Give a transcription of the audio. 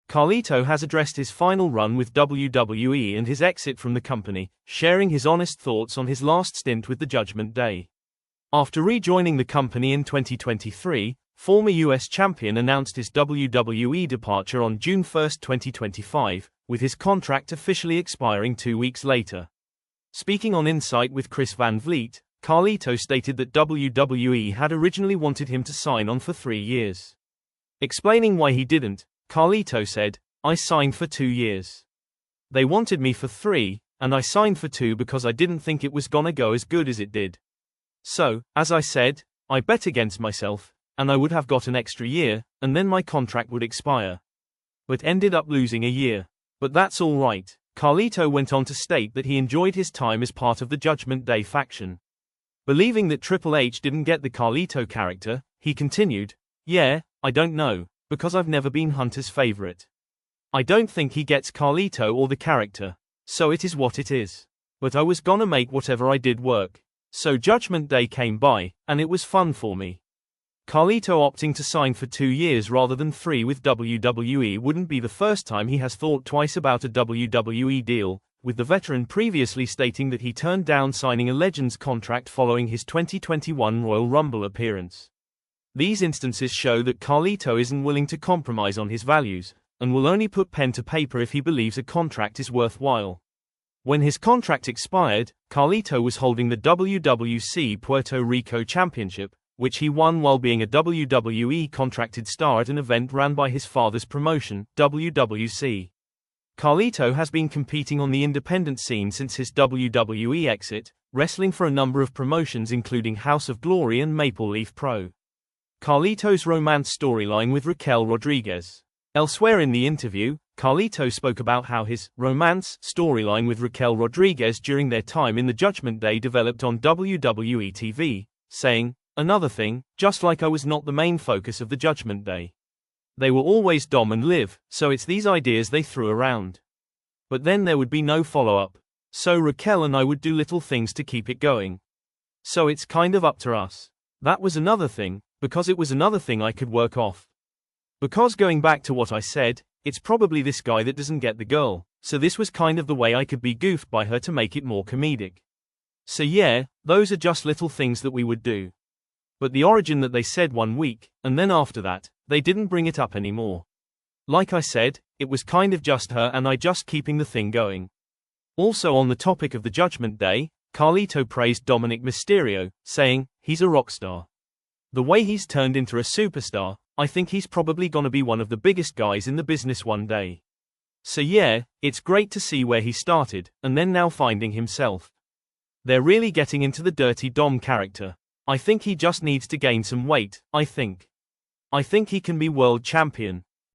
Carlito has addressed his final run with WWE and his exit from the company, sharing his honest thoughts on his last stint with the Judgment Day. After rejoining the company in 2023, former US champion announced his WWE departure on June 1, 2025, with his contract officially expiring 2 weeks later. Speaking on Insight with Chris Van Vliet, Carlito stated that WWE had originally wanted him to sign on for 3 years. Explaining why he didn't, Carlito said, "I signed for 2 years. They wanted me for 3, and I signed for 2 because I didn't think it was gonna go as good as it did. So, as I said, I bet against myself, and I would have got an extra year, and then my contract would expire. But ended up losing a year. But that's all right." Carlito went on to state that he enjoyed his time as part of the Judgment Day faction. Believing that Triple H didn't get the Carlito character, he continued, "Yeah, I don't know, because I've never been Hunter's favorite. I don't think he gets Carlito or the character. So it is what it is. But I was gonna make whatever I did work. So Judgment Day came by, and it was fun for me." Carlito opting to sign for 2 years rather than 3 with WWE wouldn't be the first time he has thought twice about a WWE deal, with the veteran previously stating that he turned down signing a Legends contract following his 2021 Royal Rumble appearance. These instances show that Carlito isn't willing to compromise on his values, and will only put pen to paper if he believes a contract is worthwhile. When his contract expired, Carlito was holding the WWC Puerto Rico Championship, which he won while being a WWE contracted star at an event ran by his father's promotion, WWC. Carlito has been competing on the independent scene since his WWE exit, wrestling for a number of promotions including House of Glory and Maple Leaf Pro. Carlito's romance storyline with Raquel Rodriguez. Elsewhere in the interview, Carlito spoke about how his romance storyline with Raquel Rodriguez during their time in the Judgment Day developed on WWE TV, saying, "Another thing, just like I was not the main focus of the Judgment Day. They were always Dom and Liv, so it's these ideas they threw around. But then there would be no follow-up. So Raquel and I would do little things to keep it going. So it's kind of up to us. That was another thing, because it was another thing I could work off. Because going back to what I said, it's probably this guy that doesn't get the girl, so this was kind of the way I could be goofed by her to make it more comedic. So yeah, those are just little things that we would do. But the origin that they said 1 week, and then after that, they didn't bring it up anymore. Like I said, it was kind of just her and I just keeping the thing going." Also on the topic of the Judgment Day, Carlito praised Dominic Mysterio, saying, "He's a rock star. The way he's turned into a superstar, I think he's probably gonna be one of the biggest guys in the business one day. So yeah, it's great to see where he started, and then now finding himself. They're really getting into the Dirty Dom character. I think he just needs to gain some weight, I think he can be world champion."